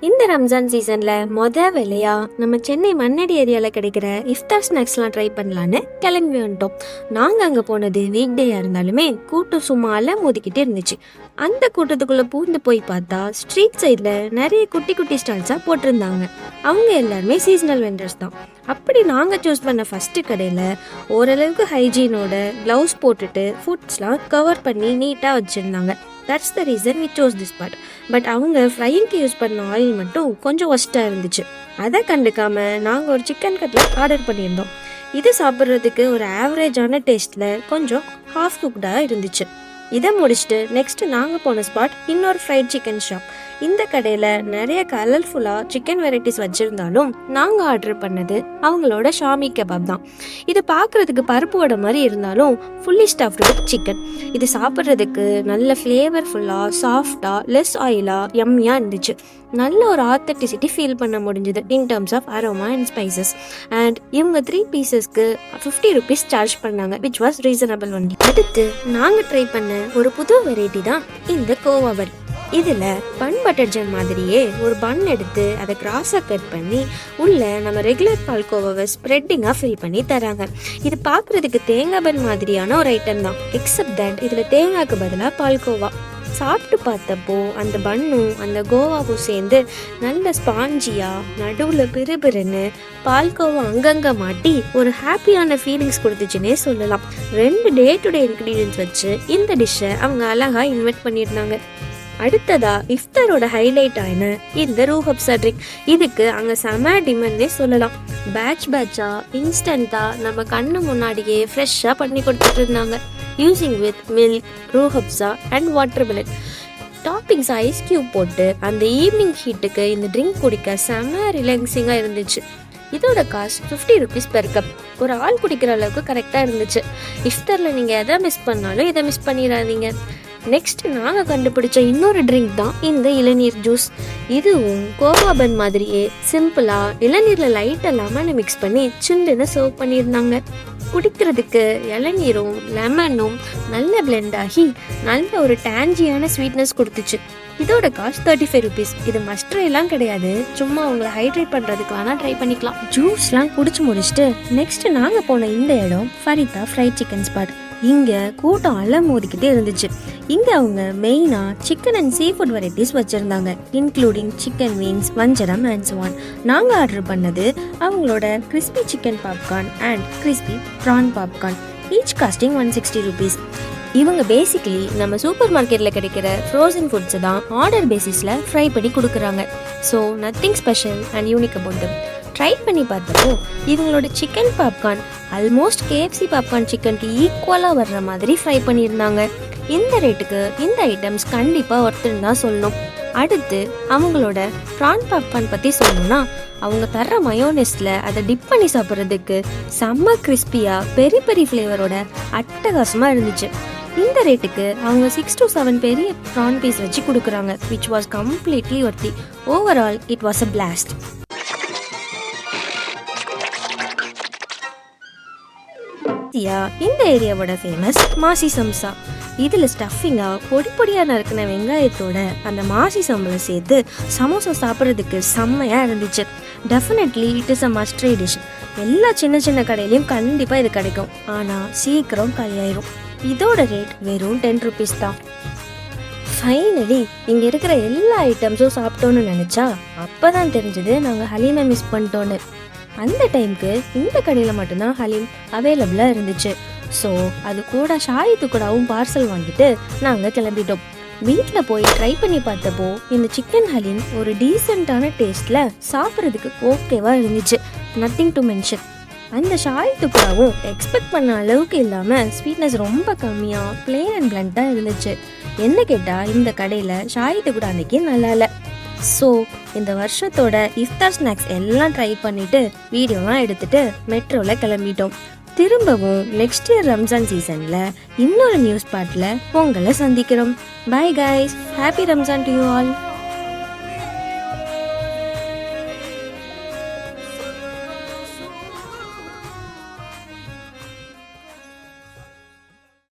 இந்த ரம்ஜான் சீசன்ல வேலையா நம்ம சென்னை மண்ணடி ஏரியால கிடைக்கிற இஃப்தார் ஸ்நாக்ஸ்லாம் ட்ரை பண்ணலான்னு கிளம்பி வந்துட்டோம். நாங்க அங்க போனது வீக் டேயா இருந்தாலுமே கூட்டம் சும்மால மோதிக்கிட்டே இருந்துச்சு. அந்த கூட்டத்துக்குள்ள பூந்து போய் பார்த்தா ஸ்ட்ரீட் சைட்ல நிறைய குட்டி குட்டி ஸ்டால்ஸா போட்டிருந்தாங்க. அவங்க எல்லாருமே சீசனல் வெண்டர்ஸ் தான். அப்படி நாங்க சூஸ் பண்ண ஃபர்ஸ்ட் கடையில ஓரளவுக்கு ஹைஜீனோட கிளவுஸ் போட்டுட்டு ஃபுட்ஸ்லாம் கவர் பண்ணி நீட்டா வச்சிருந்தாங்க. That's the reason we chose this part. But அவங்க ஃப்ரைங்க்கு யூஸ் பண்ண ஆயில் மட்டும் கொஞ்சம் ஒஸ்ட்டாக இருந்துச்சு. அதை கண்டுக்காம நாங்கள் ஒரு சிக்கன் கட்லட் ஆர்டர் பண்ணியிருந்தோம். இது சாப்பிட்றதுக்கு ஒரு ஆவரேஜான டேஸ்ட்டில் கொஞ்சம் ஹாஃப் குக்டாக இருந்துச்சு. இதை முடிச்சுட்டு நெக்ஸ்ட் நாங்கள் போன ஸ்பாட் இன்னொரு ஃப்ரைட் சிக்கன் ஷாப். இந்த கடையில் நிறைய கலர்ஃபுல்லாக சிக்கன் வெரைட்டிஸ் வச்சுருந்தாலும் நாங்கள் ஆர்டர் பண்ணது அவங்களோட ஷாமி கபாப் தான். இது பார்க்குறதுக்கு பருப்பு வடை மாதிரி இருந்தாலும் ஃபுல்லி ஸ்டஃப்டு வித் சிக்கன். இது சாப்பிட்றதுக்கு நல்ல ஃப்ளேவர்ஃபுல்லாக சாஃப்டாக லெஸ் ஆயிலாக எம்மியாக இருந்துச்சு. நல்ல ஒரு ஆத்தென்டிசிட்டி ஃபீல் பண்ண முடிஞ்சுது in terms of aroma and spices. And இவங்க 3 பீசஸ்க்கு 50 rupees சார்ஜ் பண்ணாங்க, விச் வாஸ் ரீசனபிள் ஒன்லி. அடுத்து நாங்கள் ட்ரை பண்ண ஒரு புது வெரைட்டி தான் இந்த கோவா பன். இதில் பன் பட்டர் ஜாம் மாதிரியே ஒரு பன் எடுத்து அதை கிராஸாக கட் பண்ணி உள்ள நம்ம ரெகுலர் பால்கோவாவை ஸ்ப்ரெட்டிங்காக ஃபில் பண்ணி தராங்க. இது பார்க்குறதுக்கு தேங்காய் பன் மாதிரியான ஒரு ஐட்டம் தான், எக்ஸப்ட் தட் இதில் தேங்காய்க்கு பதிலாக பால்கோவா. சாப்பிட்டு பார்த்தப்போ அந்த பன்னும் அந்த கோவாவும் சேர்ந்து நல்ல ஸ்பாஞ்சியாக நடுவில் பிறுபிறுன்னு பால்கோவா அங்கங்கே மாட்டி ஒரு ஹாப்பியான ஃபீலிங்ஸ் கொடுத்துச்சுன்னே சொல்லலாம். 2 டே டு டே இன்க்ரீடியன்ஸ் வச்சு இந்த டிஷ்ஷை அவங்க அழகாக இன்வெர்ட் பண்ணியிருந்தாங்க. அடுத்ததா இஃப்தாரோட ஹைலைட் ஆன இந்த ரூஹ் அப்ஸா ட்ரிங்க். இதுக்கு அங்கே செம டிமாண்டே சொல்லலாம். பேட்சா இன்ஸ்டண்டா நம்ம கண்ணு முன்னாடியே ஃப்ரெஷ்ஷாக பண்ணி கொடுத்துட்டு இருந்தாங்க. Using with milk, Rooh Afza and water melon. Toppings ice cube போட்டு அந்த ஈவினிங் ஹீட்டுக்கு இந்த ட்ரிங்க் குடிக்க செம ரிலாக்ஸிங்காக இருந்துச்சு. இதோட காஸ்ட் 50 rupees பெர் கப். ஒரு ஆள் குடிக்கிற அளவுக்கு கரெக்டாக இருந்துச்சு. இஃப்தாரில் நீங்கள் எதை மிஸ் பண்ணாலும் இதை மிஸ் பண்ணிடாதீங்க. நெக்ஸ்ட் நாங்கள் கண்டுபிடிச்ச இன்னொரு ட்ரிங்க் தான் இந்த இளநீர் ஜூஸ். இதுவும் கோவா பன் மாதிரியே சிம்பிளாக இளநீரில் லைட்டாக லெமனை மிக்ஸ் பண்ணி சில்லுன்னு சர்வ் பண்ணியிருந்தாங்க. குடிக்கிறதுக்கு இளநீரும் லெமனும் நல்ல பிளெண்ட் ஆகி நல்ல ஒரு டேஞ்சியான ஸ்வீட்னஸ் கொடுத்துச்சு. இதோட காஸ்ட் 35 rupees. இது மஸ்ட்ரெல்லாம் கிடையாது, சும்மா உங்களை ஹைட்ரேட் பண்ணுறதுக்கு வேணால் ட்ரை பண்ணிக்கலாம். ஜூஸ்லாம் குடிச்சு முடிச்சுட்டு நெக்ஸ்ட் நாங்கள் போன இந்த இடம் ஃபரிதா ஃப்ரைட் சிக்கன் ஸ்பாட். இங்கே கூட்டம் மோதிக்கிட்டே இருந்துச்சு. இங்கே அவங்க மெயினாக chicken and sea food varieties வச்சுருந்தாங்க, இன்க்ளூடிங் சிக்கன் விங்ஸ், வஞ்சரம் அண்ட் so on. நாங்கள் ஆர்டர் பண்ணது அவங்களோட crispy chicken popcorn and crispy prawn popcorn, each costing 160 rupees. இவங்க பேசிக்கலி நம்ம சூப்பர் மார்க்கெட்டில் கிடைக்கிற ஃப்ரோசன் ஃபுட்ஸை தான் ஆர்டர் பேசிஸில் ஃப்ரை பண்ணி கொடுக்குறாங்க. So nothing special and unique about them. Try பண்ணி பார்த்தப்போ இவங்களோட chicken popcorn almost KFC popcorn சிக்கனுக்கு ஈக்குவலாக வர்ற மாதிரி ஃப்ரை பண்ணியிருந்தாங்க. இந்த ரேட்டுக்கு இந்த ஐட்டம்ஸ் கண்டிப்பாக ஒருத்தர் தான் சொல்லணும். அடுத்து அவங்களோட ப்ரான் பாப்கார்ன் பற்றி சொல்லணும்னா அவங்க தர்ற மயோனஸில் அதை டிப் பண்ணி சாப்பிட்றதுக்கு செம்ம கிறிஸ்பியாக பெரிய பெரிய ஃப்ளேவரோட அட்டகாசமாக இருந்துச்சு. இந்த ரேட்டுக்கு அவங்க 6 to 7 பெரிய ப்ரான் பீஸ் வச்சு கொடுக்குறாங்க, which was completely worthy. Overall it was a blast. இந்த ஏரியாவோட ஃபேமஸ் மாசி சம்சா. இதில் ஸ்டஃபிங்காக பொடி பொடியாக நறுக்கின வெங்காயத்தோட அந்த மாசி சம்பளை சேர்த்து சமோசா சாப்பிட்றதுக்கு செம்மையாக இருந்துச்சு. Definitely it is a must try dish. எல்லா சின்ன சின்ன கடையிலையும் கண்டிப்பாக இது கிடைக்கும், ஆனால் சீக்கிரம் காலியாயிரும். இதோட ரேட் வெறும் 10 rupees தான். ஃபைனலி இங்கே இருக்கிற எல்லா ஐட்டம்ஸும் சாப்பிட்டோன்னு நினச்சா அப்போ தான் தெரிஞ்சது நாங்கள் ஹலீமை மிஸ் பண்ணிட்டோன்னு. அந்த டைமுக்கு இந்த கடையில் மட்டும்தான் ஹலீம் அவைலபிளாக இருந்துச்சு. ஸோ அது கூட ஷாயித்து கூடவும் பார்சல் வாங்கிட்டு நாங்கள் கிளம்பிட்டோம். வீட்டில் போய் ட்ரை பண்ணி பார்த்தப்போ இந்த சிக்கன் ஹலீம் ஒரு டீசெண்டான டேஸ்ட்டில் சாப்பிட்றதுக்கு ஓகேவாக இருந்துச்சு, நத்திங் டு மென்ஷன். அந்த ஷாயித்து கூடவும் எக்ஸ்பெக்ட் பண்ண அளவுக்கு இல்லாமல் ஸ்வீட்னஸ் ரொம்ப கம்மியாக பிளெயின் அண்ட் பிளண்ட்டாக இருந்துச்சு. என்ன கேட்டால் இந்த கடையில் ஷாயித்து கூட அன்றைக்கி நல்லா இல்லை. ஸோ இந்த வருஷத்தோட இஃப்தார் ஸ்நாக்ஸ் எல்லாம் ட்ரை பண்ணிவிட்டு வீடியோலாம் எடுத்துகிட்டு மெட்ரோவில் கிளம்பிட்டோம். திரும்பவும் நெக்ஸ்ட் இயர் ரம்ஜான் சீசனில் இன்னொரு நியூஸ் பார்ட்டில் உங்களை சந்திக்கிறோம். Bye guys, happy Ramzan to you all.